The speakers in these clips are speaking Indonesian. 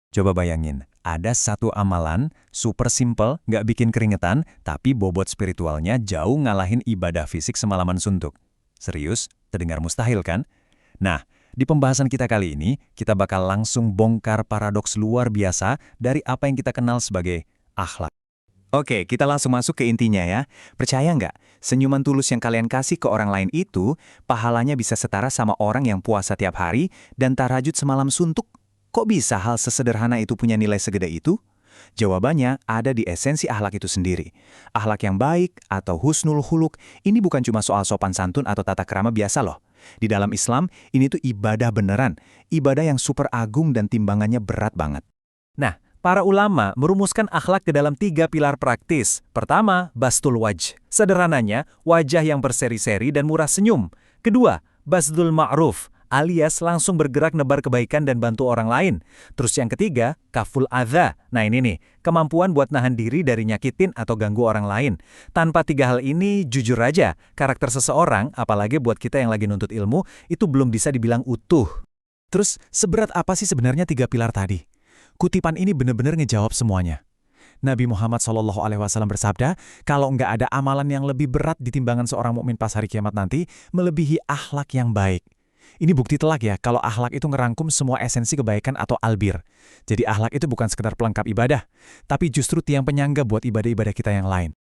Coba bayangin, ada satu amalan, super simple, nggak bikin keringetan, tapi bobot spiritualnya jauh ngalahin ibadah fisik semalaman suntuk. Serius? Terdengar mustahil kan? Nah, di pembahasan kita kali ini, kita bakal langsung bongkar paradoks luar biasa dari apa yang kita kenal sebagai akhlak. Oke, kita langsung masuk ke intinya ya. Percaya nggak, senyuman tulus yang kalian kasih ke orang lain itu, pahalanya bisa setara sama orang yang puasa tiap hari dan tahajud semalam suntuk? Kok bisa hal sesederhana itu punya nilai segede itu? Jawabannya ada di esensi akhlak itu sendiri. Akhlak yang baik atau husnul huluk ini bukan cuma soal sopan santun atau tata krama biasa loh. Di dalam Islam, ini tuh ibadah beneran. Ibadah yang super agung dan timbangannya berat banget. Nah, para ulama merumuskan akhlak ke dalam 3 pilar praktis. Pertama, bastul wajh. Sederhananya, wajah yang berseri-seri dan murah senyum. Kedua, basdul ma'ruf, alias langsung bergerak nebar kebaikan dan bantu orang lain. Terus yang ketiga, kaful adza. Nah ini nih, kemampuan buat nahan diri dari nyakitin atau ganggu orang lain. Tanpa 3 hal ini, jujur aja, karakter seseorang, apalagi buat kita yang lagi nuntut ilmu, itu belum bisa dibilang utuh. Terus, seberat apa sih sebenarnya 3 pilar tadi? Kutipan ini benar-benar ngejawab semuanya. Nabi Muhammad SAW bersabda, kalau nggak ada amalan yang lebih berat di timbangan seorang mukmin pas hari kiamat nanti, melebihi akhlak yang baik. Ini bukti telak ya, kalau akhlak itu ngerangkum semua esensi kebaikan atau albir. Jadi akhlak itu bukan sekedar pelengkap ibadah, tapi justru tiang penyangga buat ibadah-ibadah kita yang lain.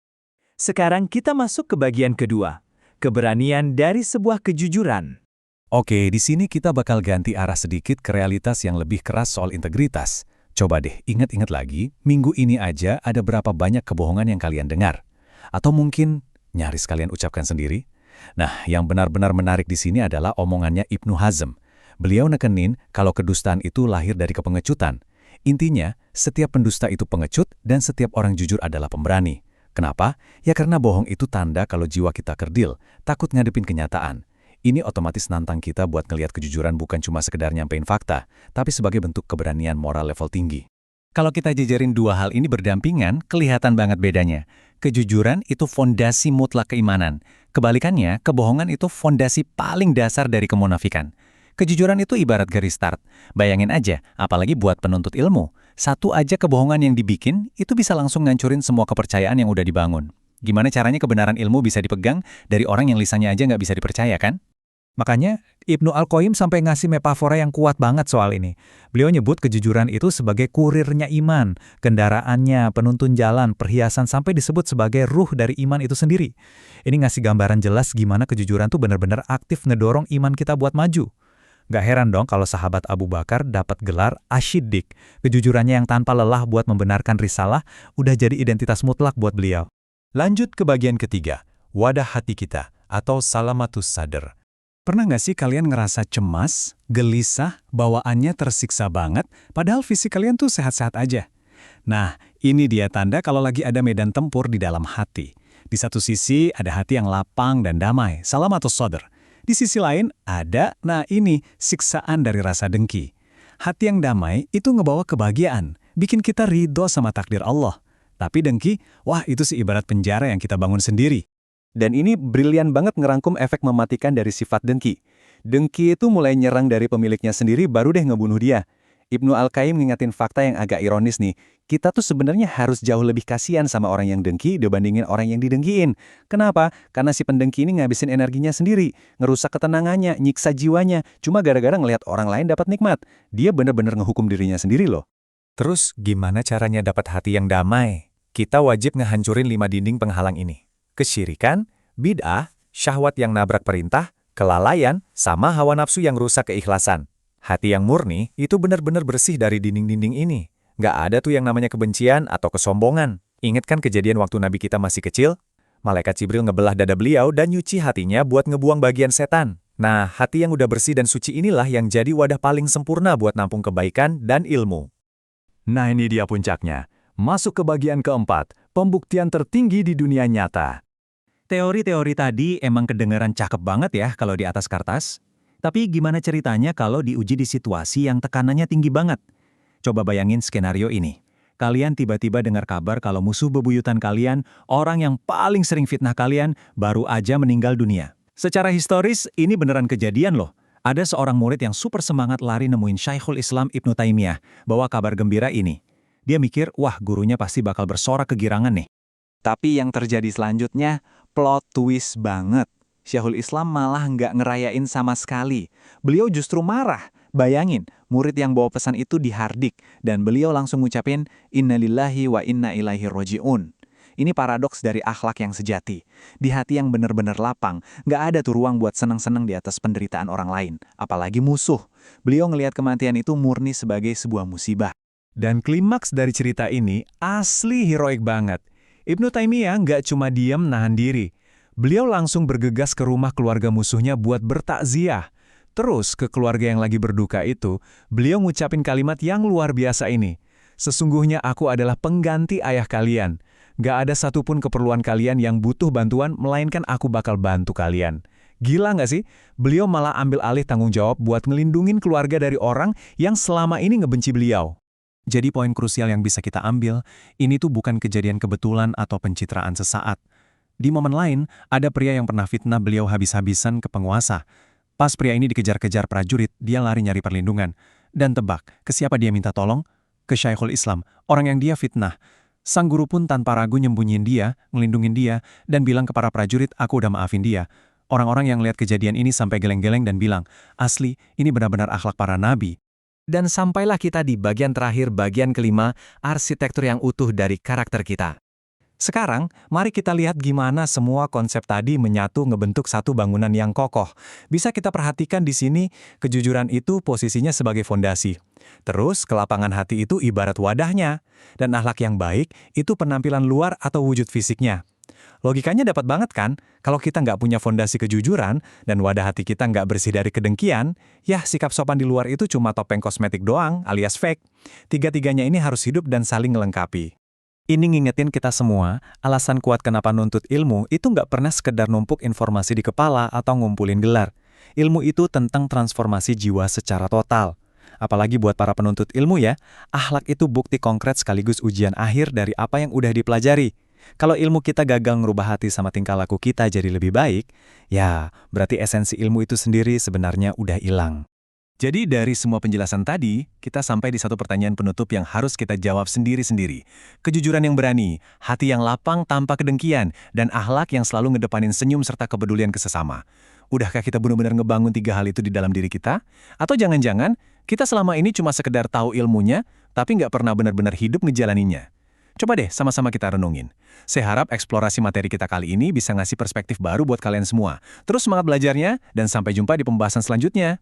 Sekarang kita masuk ke bagian kedua, keberanian dari sebuah kejujuran. Oke, di sini kita bakal ganti arah sedikit ke realitas yang lebih keras soal integritas. Coba deh, ingat-ingat lagi, minggu ini aja ada berapa banyak kebohongan yang kalian dengar. Atau mungkin nyaris kalian ucapkan sendiri. Nah, yang benar-benar menarik di sini adalah omongannya Ibnu Hazm. Beliau nekenin kalau kedustaan itu lahir dari kepengecutan. Intinya, setiap pendusta itu pengecut dan setiap orang jujur adalah pemberani. Kenapa? Ya karena bohong itu tanda kalau jiwa kita kerdil, takut ngadepin kenyataan. Ini otomatis nantang kita buat ngelihat kejujuran bukan cuma sekedar nyampein fakta, tapi sebagai bentuk keberanian moral level tinggi. Kalau kita jajarin 2 hal ini berdampingan, kelihatan banget bedanya. Kejujuran itu fondasi mutlak keimanan. Kebalikannya, kebohongan itu fondasi paling dasar dari kemunafikan. Kejujuran itu ibarat garis start. Bayangin aja, apalagi buat penuntut ilmu. Satu aja kebohongan yang dibikin, itu bisa langsung ngancurin semua kepercayaan yang udah dibangun. Gimana caranya kebenaran ilmu bisa dipegang dari orang yang lisannya aja nggak bisa dipercaya kan? Makanya, Ibnu Al-Qayyim sampai ngasih metafora yang kuat banget soal ini. Beliau nyebut kejujuran itu sebagai kurirnya iman, kendaraannya, penuntun jalan, perhiasan, sampai disebut sebagai ruh dari iman itu sendiri. Ini ngasih gambaran jelas gimana kejujuran tuh benar-benar aktif ngedorong iman kita buat maju. Gak heran dong kalau sahabat Abu Bakar dapat gelar Asyiddiq. Kejujurannya yang tanpa lelah buat membenarkan risalah udah jadi identitas mutlak buat beliau. Lanjut ke bagian ketiga, wadah hati kita atau salamatus sadr. Pernah nggak sih kalian ngerasa cemas, gelisah, bawaannya tersiksa banget, padahal fisik kalian tuh sehat-sehat aja? Nah, ini dia tanda kalau lagi ada medan tempur di dalam hati. Di satu sisi ada hati yang lapang dan damai, salamatus sadr. Di sisi lain ada, ini, siksaan dari rasa dengki. Hati yang damai itu ngebawa kebahagiaan, bikin kita ridho sama takdir Allah. Tapi dengki, wah itu sih ibarat penjara yang kita bangun sendiri. Dan ini brilian banget ngerangkum efek mematikan dari sifat dengki. Dengki itu mulai nyerang dari pemiliknya sendiri baru deh ngebunuh dia. Ibnu Al-Qayyim ngingatin fakta yang agak ironis nih. Kita tuh sebenarnya harus jauh lebih kasihan sama orang yang dengki dibandingin orang yang didengkiin. Kenapa? Karena si pendengki ini ngabisin energinya sendiri, ngerusak ketenangannya, nyiksa jiwanya, cuma gara-gara ngelihat orang lain dapat nikmat. Dia bener-bener ngehukum dirinya sendiri loh. Terus gimana caranya dapat hati yang damai? Kita wajib ngehancurin 5 dinding penghalang ini. Kesyirikan, bid'ah, syahwat yang nabrak perintah, kelalaian, sama hawa nafsu yang rusak keikhlasan. Hati yang murni itu benar-benar bersih dari dinding-dinding ini. Nggak ada tuh yang namanya kebencian atau kesombongan. Ingat kan kejadian waktu Nabi kita masih kecil? Malaikat Jibril ngebelah dada beliau dan nyuci hatinya buat ngebuang bagian setan. Nah, hati yang udah bersih dan suci inilah yang jadi wadah paling sempurna buat nampung kebaikan dan ilmu. Nah ini dia puncaknya. Masuk ke bagian keempat, pembuktian tertinggi di dunia nyata. Teori-teori tadi emang kedengaran cakep banget ya kalau di atas kertas. Tapi gimana ceritanya kalau diuji di situasi yang tekanannya tinggi banget? Coba bayangin skenario ini. Kalian tiba-tiba dengar kabar kalau musuh bebuyutan kalian, orang yang paling sering fitnah kalian, baru aja meninggal dunia. Secara historis, ini beneran kejadian loh. Ada seorang murid yang super semangat lari nemuin Syekhul Islam Ibnu Taimiyah, bawa kabar gembira ini. Dia mikir, wah gurunya pasti bakal bersorak kegirangan nih. Tapi yang terjadi selanjutnya, plot twist banget. Syekhul Islam malah nggak ngerayain sama sekali. Beliau justru marah. Bayangin, murid yang bawa pesan itu dihardik, dan beliau langsung ngucapin, Innalillahi wa inna ilaihi roji'un. Ini paradoks dari akhlak yang sejati. Di hati yang benar-benar lapang, nggak ada tuh ruang buat seneng-seneng di atas penderitaan orang lain, apalagi musuh. Beliau ngelihat kematian itu murni sebagai sebuah musibah. Dan klimaks dari cerita ini asli heroik banget. Ibnu Taimiyah nggak cuma diam nahan diri. Beliau langsung bergegas ke rumah keluarga musuhnya buat bertakziah. Terus ke keluarga yang lagi berduka itu, beliau ngucapin kalimat yang luar biasa ini. Sesungguhnya aku adalah pengganti ayah kalian. Gak ada satupun keperluan kalian yang butuh bantuan, melainkan aku bakal bantu kalian. Gila nggak sih? Beliau malah ambil alih tanggung jawab buat ngelindungin keluarga dari orang yang selama ini ngebenci beliau. Jadi poin krusial yang bisa kita ambil, ini tuh bukan kejadian kebetulan atau pencitraan sesaat. Di momen lain, ada pria yang pernah fitnah beliau habis-habisan ke penguasa. Pas pria ini dikejar-kejar prajurit, dia lari nyari perlindungan. Dan tebak, ke siapa dia minta tolong? Ke Syekhul Islam, orang yang dia fitnah. Sang guru pun tanpa ragu nyembunyiin dia, ngelindungin dia, dan bilang ke para prajurit, aku udah maafin dia. Orang-orang yang lihat kejadian ini sampai geleng-geleng dan bilang, asli, ini benar-benar akhlak para nabi. Dan sampailah kita di bagian terakhir, bagian kelima, arsitektur yang utuh dari karakter kita. Sekarang, mari kita lihat gimana semua konsep tadi menyatu ngebentuk satu bangunan yang kokoh. Bisa kita perhatikan di sini, kejujuran itu posisinya sebagai fondasi. Terus, kelapangan hati itu ibarat wadahnya. Dan akhlak yang baik, itu penampilan luar atau wujud fisiknya. Logikanya dapat banget kan? Kalau kita nggak punya fondasi kejujuran, dan wadah hati kita nggak bersih dari kedengkian, ya sikap sopan di luar itu cuma topeng kosmetik doang, alias fake. Tiga-tiganya ini harus hidup dan saling melengkapi. Ini ngingetin kita semua, alasan kuat kenapa nuntut ilmu itu nggak pernah sekedar numpuk informasi di kepala atau ngumpulin gelar. Ilmu itu tentang transformasi jiwa secara total. Apalagi buat para penuntut ilmu ya, akhlak itu bukti konkret sekaligus ujian akhir dari apa yang udah dipelajari. Kalau ilmu kita gagal ngerubah hati sama tingkah laku kita jadi lebih baik, ya berarti esensi ilmu itu sendiri sebenarnya udah hilang. Jadi dari semua penjelasan tadi, kita sampai di satu pertanyaan penutup yang harus kita jawab sendiri-sendiri. Kejujuran yang berani, hati yang lapang tanpa kedengkian, dan akhlak yang selalu ngedepanin senyum serta kepedulian ke sesama. Udahkah kita benar-benar ngebangun tiga hal itu di dalam diri kita? Atau jangan-jangan, kita selama ini cuma sekedar tahu ilmunya, tapi nggak pernah benar-benar hidup ngejalaninnya? Coba deh sama-sama kita renungin. Saya harap eksplorasi materi kita kali ini bisa ngasih perspektif baru buat kalian semua. Terus semangat belajarnya, dan sampai jumpa di pembahasan selanjutnya.